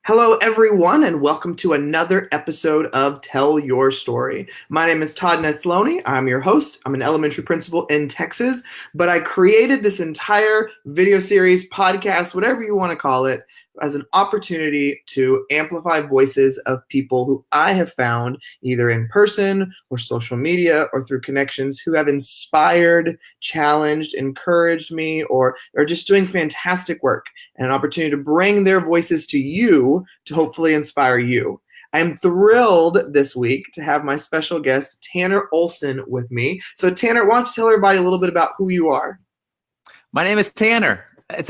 Hello, everyone, and welcome to another episode of Tell Your Story. My name is Todd Nesloney. I'm your host. I'm an elementary principal in Texas, but I created this entire video series, podcast, whatever you want to call it, as an opportunity to amplify voices of people who I have found either in person or social media or through connections who have inspired, challenged, encouraged me, or are just doing fantastic work, and an opportunity to bring their voices to you to hopefully inspire you. I'm thrilled this week to have my special guest, Tanner Olson, with me. So Tanner, why don't you tell everybody a little bit about who you are? My name is Tanner. That's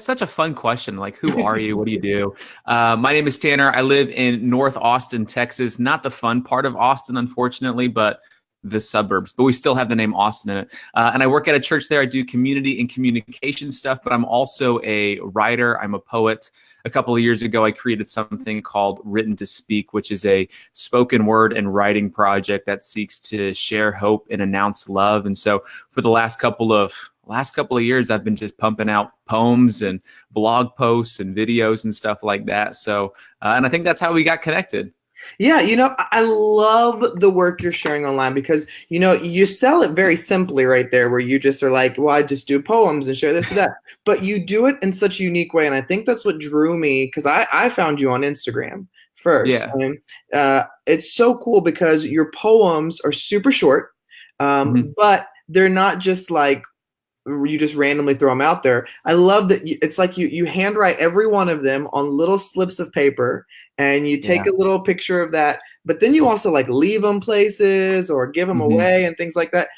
such a fun question. Like, who are you? What do you do? My name is Tanner. I live in North Austin, Texas. Not the fun part of Austin, unfortunately, but the suburbs. But we still have the name Austin in it. And I work at a church there. I do community and communication stuff, but I'm also a writer. I'm a poet. A couple of years ago, I created something called Written to Speak, which is a spoken word and writing project that seeks to share hope and announce love. And so for the last couple of years, I've been just pumping out poems and blog posts and videos and stuff like that. So, and I think that's how we got connected. Yeah, I love the work you're sharing online because, you sell it very simply right there where you just are like, well, I just do poems and share this and that. But you do it in such a unique way. And I think that's what drew me because I found you on Instagram first. Yeah. And it's so cool because your poems are super short, but they're not just like, you just randomly throw them out there. I love that it's like you handwrite every one of them on little slips of paper and you take a little picture of that, but then you also like leave them places or give them away and things like that.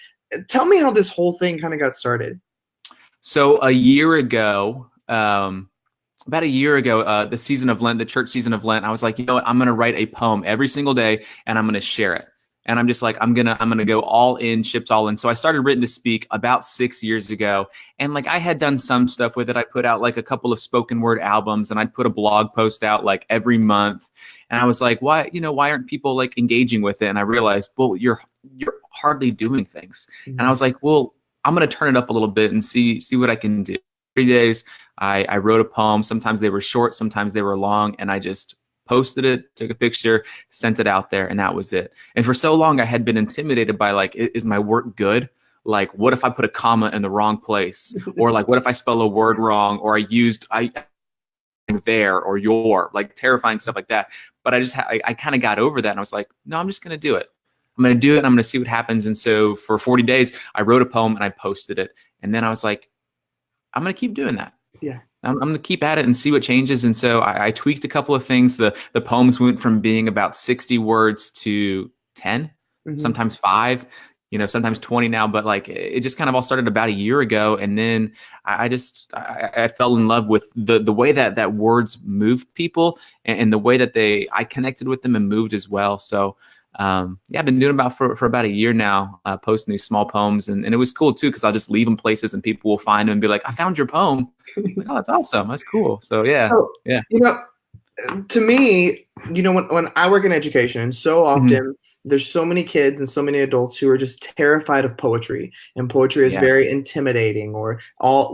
Tell me how this whole thing kind of got started. So a year ago, about a year ago, the season of Lent, the church season of Lent, I was like, you know what, I'm going to write a poem every single day and I'm going to share it. And I'm just like, I'm gonna go all in, ships all in. So I started Written to Speak about 6 years ago. And like I had done some stuff with it. I put out like a couple of spoken word albums and I'd put a blog post out like every month. And I was like, why aren't people like engaging with it? And I realized, well, you're hardly doing things. And I was like, well, I'm gonna turn it up a little bit and see what I can do. 3 days, I wrote a poem. Sometimes they were short, sometimes they were long, and I just posted it, took a picture, sent it out there, and that was it. And for so long, I had been intimidated by like, is my work good? Like, what if I put a comma in the wrong place? Or like, what if I spell a word wrong? Or I there or your, like terrifying stuff like that. But I kind of got over that, and I was like, no, I'm just going to do it. I'm going to do it, and I'm going to see what happens. And so for 40 days, I wrote a poem and I posted it. And then I was like, I'm going to keep doing that. Yeah. I'm going to keep at it and see what changes. And so I tweaked a couple of things. The poems went from being about 60 words to 10, sometimes 5, sometimes 20 now. But like it just kind of all started about a year ago. And then I fell in love with the way that words moved people and the way that I connected with them and moved as well. So I've been doing for about a year now, posting these small poems, and it was cool too because I'll just leave them places and people will find them and be like, I found your poem. Like, oh, that's awesome. That's cool. So yeah. To me, when I work in education, so often there's so many kids and so many adults who are just terrified of poetry, and poetry is very intimidating. Or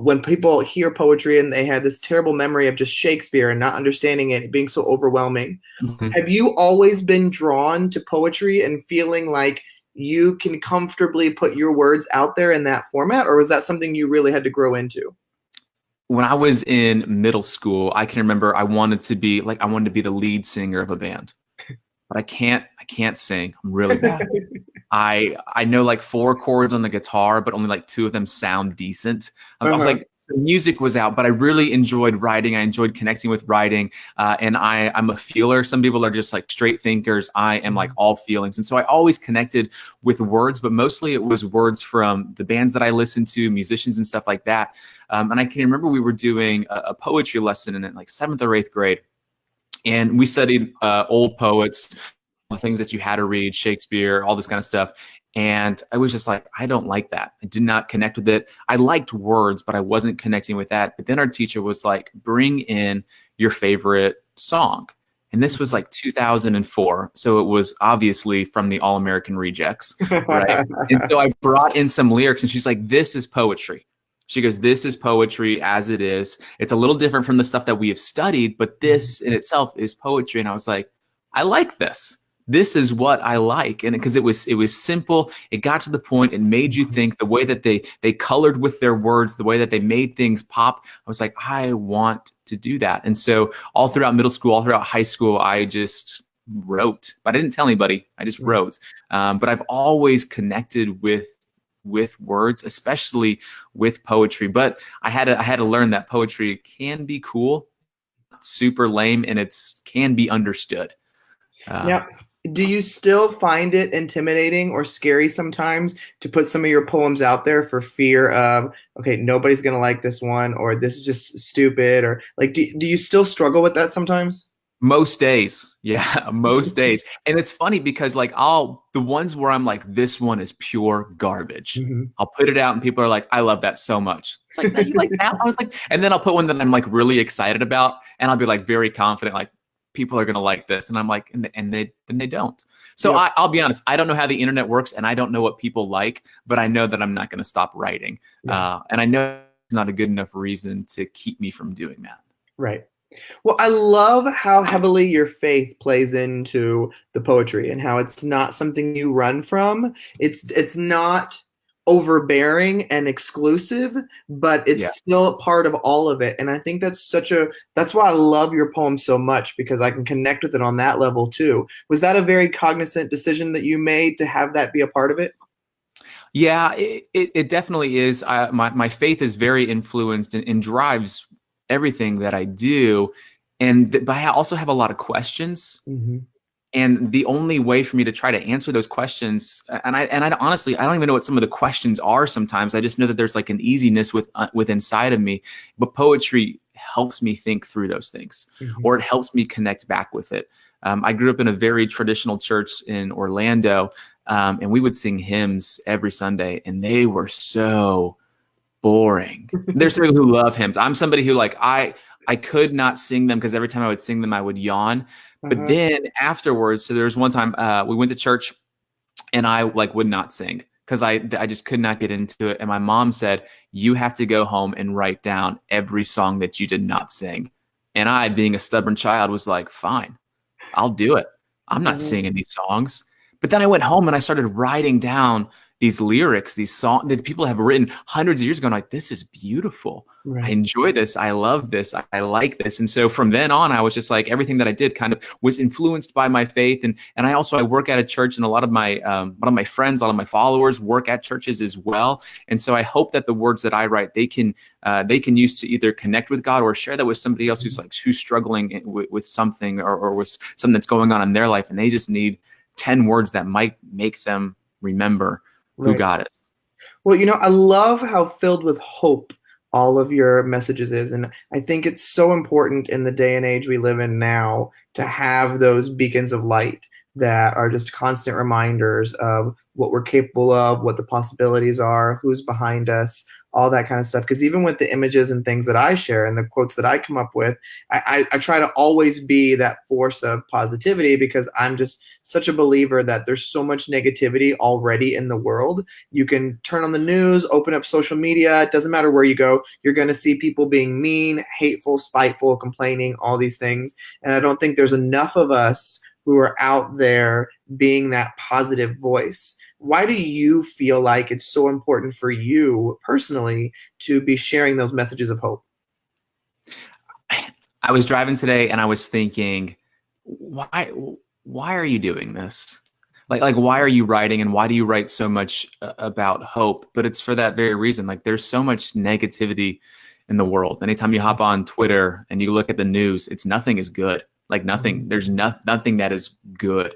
when people hear poetry and they have this terrible memory of just Shakespeare and not understanding it, being so overwhelming. Have you always been drawn to poetry and feeling like you can comfortably put your words out there in that format, or was that something you really had to grow into? When I was in middle school, I can remember I wanted to be the lead singer of a band, but I can't sing. I'm really bad. I know like 4 chords on the guitar, but only like 2 of them sound decent. I was like, the music was out, but I really enjoyed writing. I enjoyed connecting with writing. And I'm a feeler. Some people are just like straight thinkers. I am like all feelings. And so I always connected with words, but mostly it was words from the bands that I listened to, musicians and stuff like that. And I can remember we were doing a poetry lesson in like 7th or 8th grade. And we studied old poets, the things that you had to read, Shakespeare, all this kind of stuff. And I was just like, I don't like that. I did not connect with it. I liked words, but I wasn't connecting with that. But then our teacher was like, bring in your favorite song. And this was like 2004. So it was obviously from the All-American Rejects, right? And so I brought in some lyrics and she's like, this is poetry. She goes, this is poetry as it is. It's a little different from the stuff that we have studied, but Mhm. this in itself is poetry. And I was like, I like this. This is what I like. And because it was simple, it got to the point, it made you Mhm. think the way that they colored with their words, the way that they made things pop. I was like, I want to do that. And so all throughout middle school, all throughout high school, I just wrote, but I didn't tell anybody. I just Right. wrote. But I've always connected with words, especially with poetry. But I had to learn that poetry can be cool, super lame, and it's can be understood. Uh, Now, do you still find it intimidating or scary sometimes to put some of your poems out there for fear of, okay, nobody's going to like this one, or this is just stupid, or like, do you still struggle with that sometimes? Most days, yeah, most days. And it's funny because like the ones where I'm like, this one is pure garbage. Mhm. I'll put it out and people are like, I love that so much. It's like, that you like that? I was like, and then I'll put one that I'm like really excited about and I'll be like very confident, like people are gonna like this. And I'm like, and they don't. So Yep. I'll be honest, I don't know how the internet works and I don't know what people like, but I know that I'm not gonna stop writing. Yeah. And I know it's not a good enough reason to keep me from doing that. Right. Well, I love how heavily your faith plays into the poetry and how it's not something you run from. It's not overbearing and exclusive, but it's Yeah. still part of all of it. And I think that's why I love your poem so much because I can connect with it on that level too. Was that a very cognizant decision that you made to have that be a part of it? Yeah, it definitely is. My faith is very influenced and drives everything that I do. But I also have a lot of questions. Hmm. And the only way for me to try to answer those questions, and I honestly, I don't even know what some of the questions are sometimes. I just know that there's like an easiness with inside of me. But poetry helps me think through those things, Hmm. or it helps me connect back with it. I grew up in a very traditional church in Orlando, and we would sing hymns every Sunday, and they were so boring. There's people who love hymns. I'm somebody who like I could not sing them because every time I would sing them, I would yawn. But Uh-huh. then afterwards, so there was one time we went to church and I like would not sing because I just could not get into it. And my mom said, "You have to go home and write down every song that you did not sing." And I, being a stubborn child, was like, "Fine, I'll do it. I'm not Uh-huh. singing these songs." But then I went home and I started writing down these lyrics, these songs that people have written hundreds of years ago. And I'm like, this is beautiful. I Right. enjoy this. I love this. I like this. And so from then on, I was just like everything that I did kind of was influenced by my faith. And I work at a church, and a lot of my friends, a lot of my followers work at churches as well. And so I hope that the words that I write, they can use to either connect with God or share that with somebody else who's struggling with something, or with something that's going on in their life, and they just need 10 words that might make them remember who Right. God is. Well, I love how filled with hope all of your messages is. And I think it's so important in the day and age we live in now to have those beacons of light that are just constant reminders of what we're capable of, what the possibilities are, who's behind us, all that kind of stuff. Because even with the images and things that I share and the quotes that I come up with, I try to always be that force of positivity because I'm just such a believer that there's so much negativity already in the world. You can turn on the news, open up social media. It doesn't matter where you go. You're going to see people being mean, hateful, spiteful, complaining, all these things. And I don't think there's enough of us who are out there being that positive voice. Why do you feel like it's so important for you personally to be sharing those messages of hope? I was driving today and I was thinking, why why are you doing this? Like why are you writing, and why do you write so much about hope? But it's for that very reason. Like there's so much negativity in the world. Anytime you hop on Twitter and you look at the news, it's nothing is good. Like nothing, there's nothing that is good.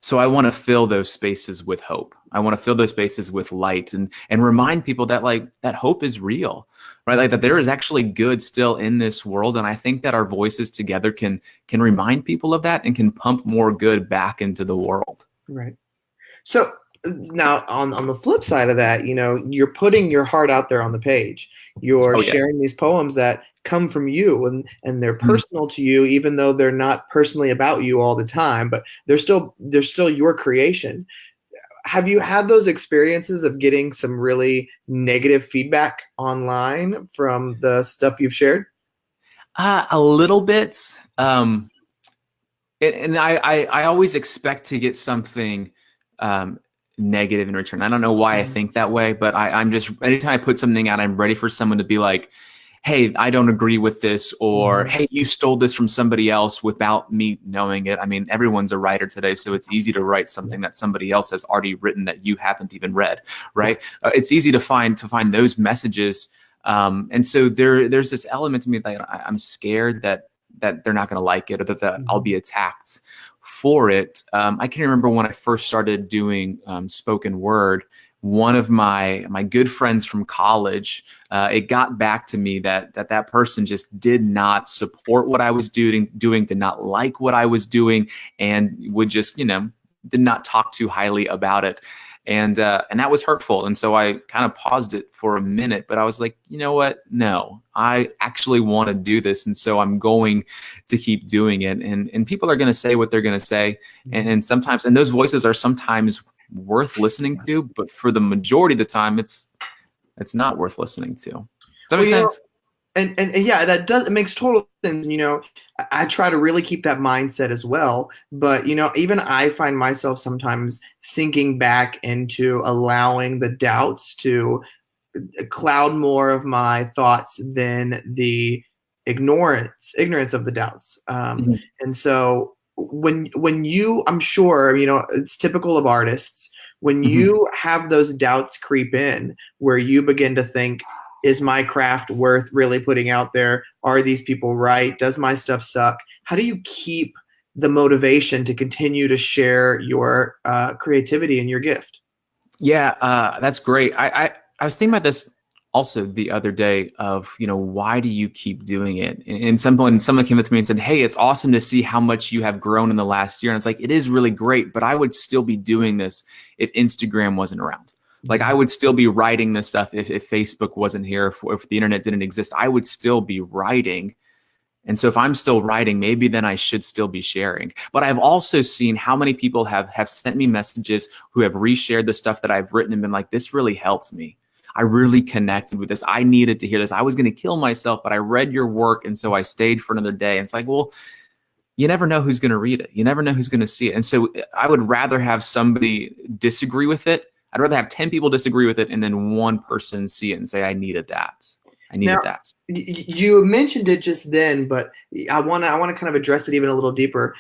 So I want to fill those spaces with hope. I want to fill those spaces with light, and remind people that like that hope is real, right? Like that there is actually good still in this world. And I think that our voices together can remind people of that and can pump more good back into the world. Right. So now on the flip side of that, you're putting your heart out there on the page. You're Oh yeah. sharing these poems that come from you and they're Mhm. personal to you, even though they're not personally about you all the time, but they're still your creation. have you had those experiences of getting some really negative feedback online from the stuff you've shared? A little bit. And I always expect to get something negative in return. I don't know why I think that way, but I'm just, anytime I put something out, I'm ready for someone to be like, hey, I don't agree with this, or hey, you stole this from somebody else without me knowing it. I mean, everyone's a writer today, so it's easy to write something that somebody else has already written that you haven't even read, right? It's easy to find those messages. And so there's this element to me that I'm scared that they're not going to like it, or that I'll be attacked for it. I can remember when I first started doing spoken word, one of my good friends from college, it got back to me that person just did not support what I was doing, did not like what I was doing, and would just, did not talk too highly about it. And that was hurtful. And so I kind of paused it for a minute, but I was like, you know what? No, I actually want to do this. And so I'm going to keep doing it. And people are going to say what they're going to say. And sometimes, and those voices are sometimes worth listening to, but for the majority of the time, it's not worth listening to. Does that make sense? And yeah, it makes total sense. I try to really keep that mindset as well. But, even I find myself sometimes sinking back into allowing the doubts to cloud more of my thoughts than the ignorance of the doubts. And so when you, I'm sure, it's typical of artists, when you have those doubts creep in where you begin to think, is my craft worth really putting out there? Are these people right? Does my stuff suck? How do you keep the motivation to continue to share your creativity and your gift? Yeah, that's great. I was thinking about this also the other day of, why do you keep doing it? And someone came up to me and said, hey, it's awesome to see how much you have grown in the last year. And it's like, it is really great, but I would still be doing this if Instagram wasn't around. Like, I would still be writing this stuff if Facebook wasn't here, if the internet didn't exist, I would still be writing. And so if I'm still writing, maybe then I should still be sharing. But I've also seen how many people have sent me messages who have reshared the stuff that I've written and been like, this really helped me. I really connected with this. I needed to hear this. I was going to kill myself, but I read your work. And so I stayed for another day. And it's like, well, you never know who's going to read it. You never know who's going to see it. And so I would rather have somebody disagree with it. I'd rather have 10 people disagree with it and then one person see it and say, I needed that. You mentioned it just then, but I want to kind of address it even a little deeper.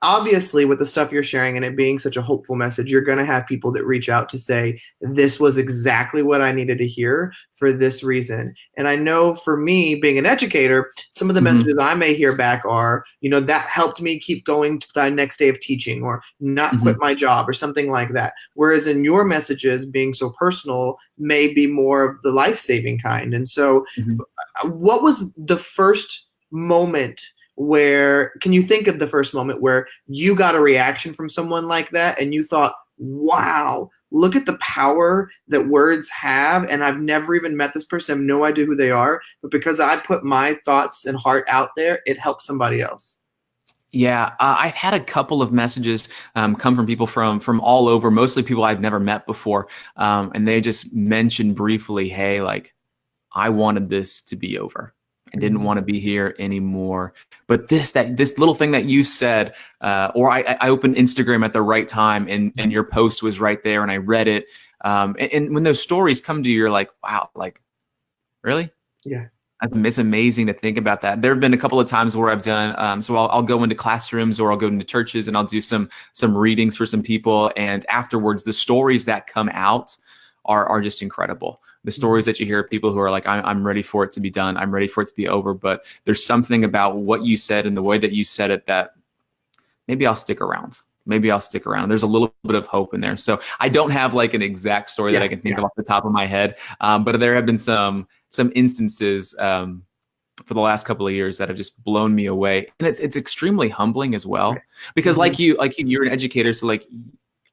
Obviously with the stuff you're sharing and it being such a hopeful message, you're going to have people that reach out to say, this was exactly what I needed to hear for this reason. And I know for me, being an educator, some of the messages I may hear back are, that helped me keep going to the next day of teaching, or not quit my job, or something like that. Whereas in your messages, being so personal, may be more of the life-saving kind. And so what was the first moment can you think of the first moment where you got a reaction from someone like that and you thought, wow, look at the power that words have, and I've never even met this person, I have no idea who they are, but because I put my thoughts and heart out there, it helps somebody else? Yeah, I've had a couple of messages come from people from all over, mostly people I've never met before, and they just mentioned briefly, hey, like, I wanted this to be over. I didn't want to be here anymore. But this little thing that you said, or I opened Instagram at the right time and your post was right there and I read it. And when those stories come to you, you're like, wow, like, really? Yeah. It's amazing to think about that. There have been a couple of times where I've done, so I'll go into classrooms or I'll go into churches and I'll do some readings for some people. And afterwards, the stories that come out are just incredible. The stories that you hear of people who are like, I'm ready for it to be done. I'm ready for it to be over. But there's something about what you said and the way that you said it that maybe I'll stick around. There's a little bit of hope in there. So I don't have like an exact story that I can think of off the top of my head. But there have been some instances for the last couple of years that have just blown me away. And it's extremely humbling as well, because like you're an educator. So like,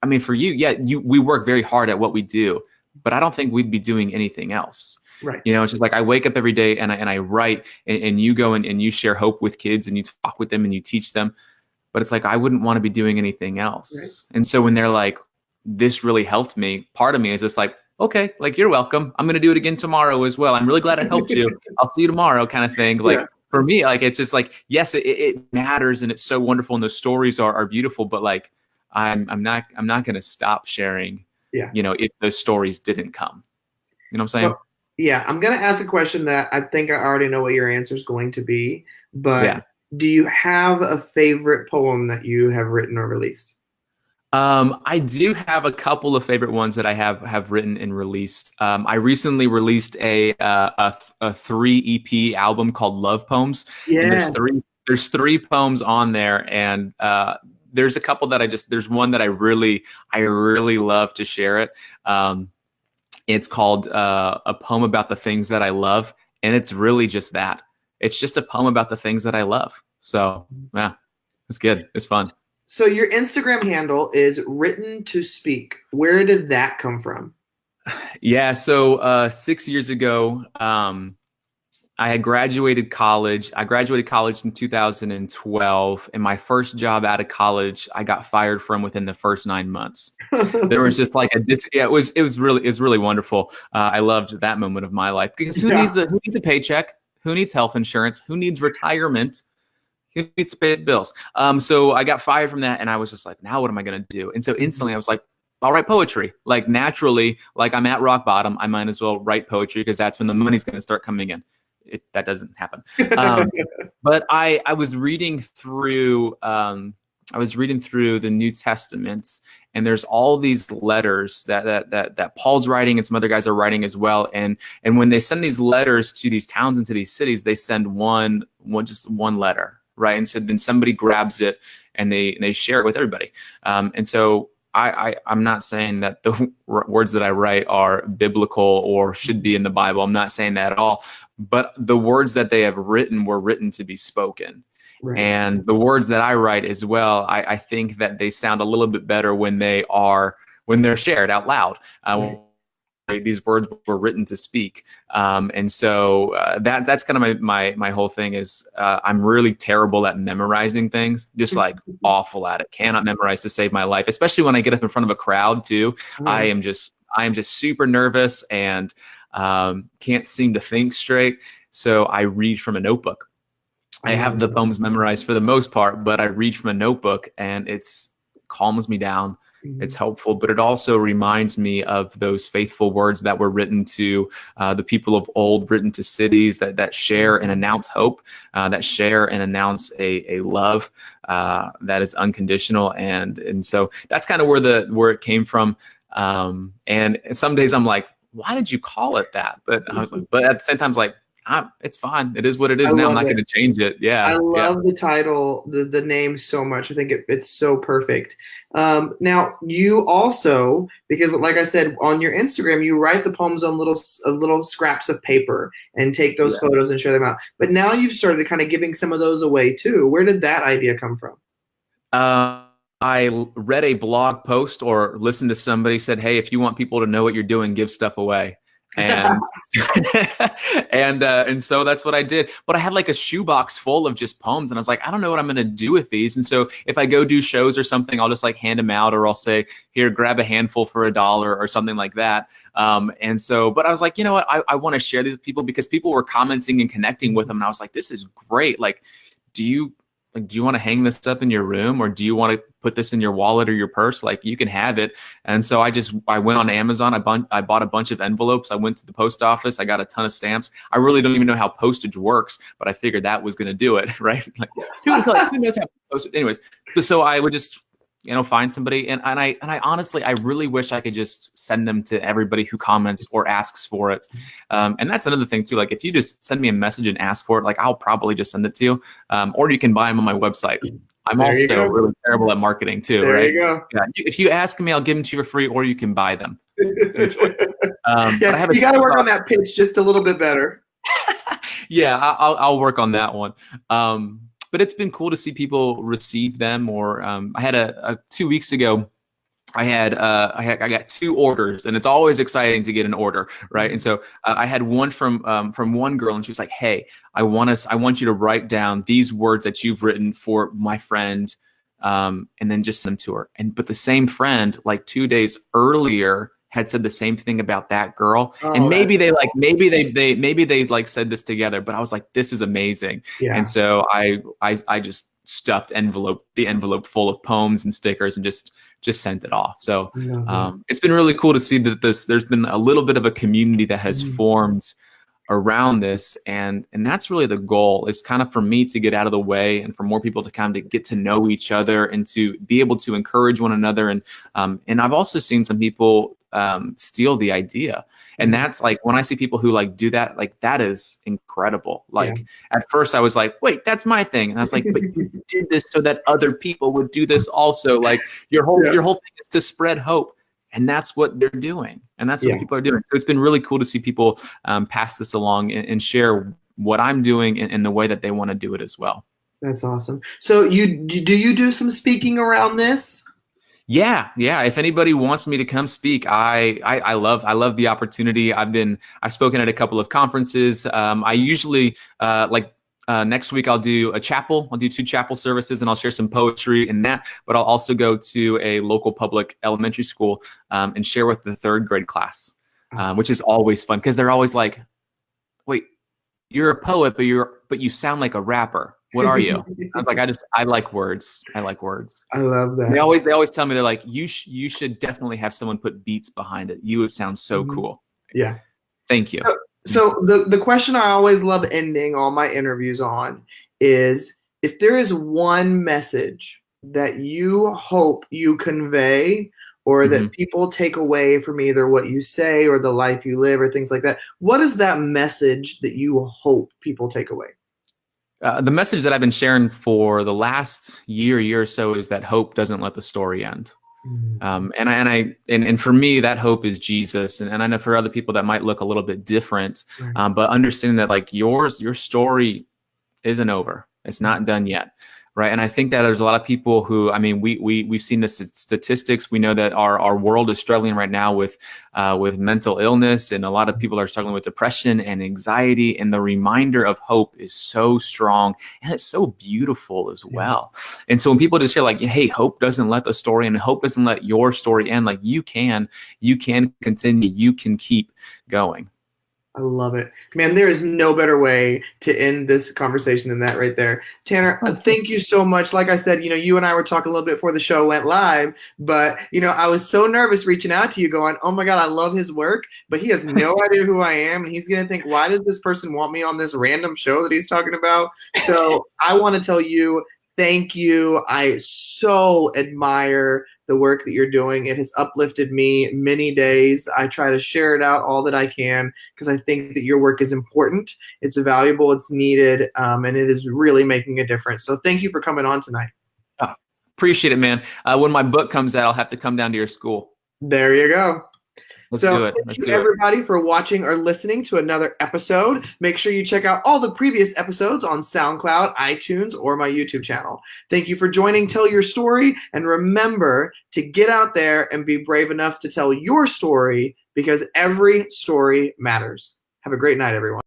I mean, for you, we work very hard at what we do, but I don't think we'd be doing anything else. Right. It's just like I wake up every day and I write and you go and you share hope with kids and you talk with them and you teach them. But it's like, I wouldn't want to be doing anything else. Right. And so when they're like, this really helped me. Part of me is just like, okay, like you're welcome. I'm going to do it again tomorrow as well. I'm really glad I helped you. I'll see you tomorrow kind of thing. Like Yeah. for me, like, it's just like, yes, it matters and it's so wonderful. And those stories are beautiful, but like, I'm not going to stop sharing, Yeah. if those stories didn't come, you know what I'm saying? So, yeah, I'm going to ask a question that I think I already know what your answer is going to be, but Yeah. do you have a favorite poem that you have written or released? I do have a couple of favorite ones that I have written and released. I recently released a 3 EP album called Love Poems, and Yeah. there's three poems on there, and there's a couple that there's one that I really love to share it. It's called A Poem About the Things That I Love, and it's really just that. It's just a poem about the things that I love. So yeah, it's good. It's fun. So your Instagram handle is Written to Speak. Where did that come from? Yeah, so 6 years ago, I had graduated college. I graduated college in 2012, and my first job out of college, I got fired from within the first 9 months. There was just like it was really wonderful. I loved that moment of my life because who needs a paycheck? Who needs health insurance? Who needs retirement? Who needs to pay bills? So I got fired from that, and I was just like, now what am I going to do? And so instantly I was like, I'll write poetry. Like naturally, like I'm at rock bottom, I might as well write poetry because that's when the money's going to start coming in. That doesn't happen. But I was reading through the New Testaments, and there's all these letters that Paul's writing and some other guys are writing as well. And when they send these letters to these towns and to these cities, they send just one letter, right? And so then somebody grabs it and they share it with everybody. And so I'm not saying that the words that I write are biblical or should be in the Bible. I'm not saying that at all. But the words that they have written were written to be spoken. Right. And the words that I write as well, I think that they sound a little bit better when they're shared out loud. These words were written to speak. And so that's kind of my whole thing is I'm really terrible at memorizing things, just like awful at it. Cannot memorize to save my life, especially when I get up in front of a crowd too. I am just super nervous and can't seem to think straight. So I read from a notebook. I have the poems memorized for the most part, but I read from a notebook and it's calms me down. It's helpful, but it also reminds me of those faithful words that were written to the people of old, written to cities that share and announce hope, that share and announce a love that is unconditional. And so that's kind of where it came from. And some days I'm like, why did you call it that? But I was like, but at the same time, it's like, it's fine. It is what it is now. I'm not going to change it. Yeah. I love the title, the name so much. I think it's so perfect. Now you also, because like I said, on your Instagram, you write the poems on little scraps of paper and take those photos and share them out. But now you've started kind of giving some of those away too. Where did that idea come from? I read a blog post or listened to somebody said, hey, if you want people to know what you're doing, give stuff away. And and so that's what I did. But I had like a shoebox full of just poems, and I was like, I don't know what I'm going to do with these. And so if I go do shows or something, I'll just like hand them out, or I'll say, here, grab a handful for $1 or something like that. And so, but I was like, you know what? I want to share these with people because people were commenting and connecting with them. And I was like, this is great. Like, do you want to hang this up in your room, or do you want to put this in your wallet or your purse? Like, you can have it. And so I went on Amazon. I bought a bunch of envelopes. I went to the post office. I got a ton of stamps. I really don't even know how postage works, but I figured that was going to do it. Right. Like, who knows how postage? Anyways. So I would just, find somebody. And I honestly, I really wish I could just send them to everybody who comments or asks for it. And that's another thing too. Like, if you just send me a message and ask for it, like, I'll probably just send it to you. Or you can buy them on my website. I'm also really terrible at marketing too. There right? You go. Yeah. If you ask me, I'll give them to you for free, or you can buy them. You got to work on that pitch just a little bit better. Yeah, I'll work on that one. But it's been cool to see people receive them. Or I had 2 weeks ago, I got 2 orders, and it's always exciting to get an order, right? And so I had one from one girl, and she was like, "Hey, I want you to write down these words that you've written for my friend and then just send them to her. But the same friend, like 2 days earlier, had said the same thing about that girl. And Oh, maybe they like said this together, but I was like, this is amazing. yeah. And so I just stuffed the envelope full of poems and stickers and just sent it off. So it's been really cool to see that there's been a little bit of a community that has formed around this, and that's really the goal, is kind of for me to get out of the way and for more people to kind of get to know each other and to be able to encourage one another. And I've also seen some people steal the idea, and that's like, when I see people who like do that, like, that is incredible. Like at first I was like, wait, that's my thing, and I was like, but you did this so that other people would do this also. Like your whole thing is to spread hope. And that's what they're doing. And that's what people are doing. So it's been really cool to see people pass this along and share what I'm doing in the way that they want to do it as well. That's awesome. So do you do some speaking around this? Yeah. If anybody wants me to come speak, I love the opportunity. I've spoken at a couple of conferences. I usually next week I'll do a chapel. I'll do 2 chapel services, and I'll share some poetry in that. But I'll also go to a local public elementary school and share with the 3rd grade class, which is always fun, because they're always like, "Wait, you're a poet, but you sound like a rapper. What are you?" I was like, I like words. I like words. I love that. They always tell me, they're like, you should definitely have someone put beats behind it. You would sound so cool. Yeah. Thank you. So the question I always love ending all my interviews on is, if there is one message that you hope you convey, or that people take away from either what you say or the life you live or things like that, what is that message that you hope people take away? The message that I've been sharing for the last year or so is that hope doesn't let the story end. And for me, that hope is Jesus. And I know for other people that might look a little bit different, but understanding that, like, your story isn't over. It's not done yet. Right. And I think that there's a lot of people who, I mean, we've seen the statistics. We know that our world is struggling right now with mental illness, and a lot of people are struggling with depression and anxiety. And the reminder of hope is so strong, and it's so beautiful as well. And so when people just hear like, hey, hope doesn't let the story end, hope doesn't let your story end, like, you can continue, you can keep going. I love it. Man, there is no better way to end this conversation than that right there. Tanner, thank you so much. Like I said, you and I were talking a little bit before the show went live, but, I was so nervous reaching out to you going, oh my God, I love his work, but he has no idea who I am. And he's going to think, why does this person want me on this random show that he's talking about? So I want to tell you, thank you. I so admire the work that you're doing. It has uplifted me many days. I try to share it out all that I can, because I think that your work is important. It's valuable. It's needed. And it is really making a difference. So thank you for coming on tonight. Oh, appreciate it, man. When my book comes out, I'll have to come down to your school. There you go. Let's do it. Thank you, everybody, for watching or listening to another episode. Make sure you check out all the previous episodes on SoundCloud, iTunes, or my YouTube channel. Thank you for joining Tell Your Story. And remember to get out there and be brave enough to tell your story, because every story matters. Have a great night, everyone.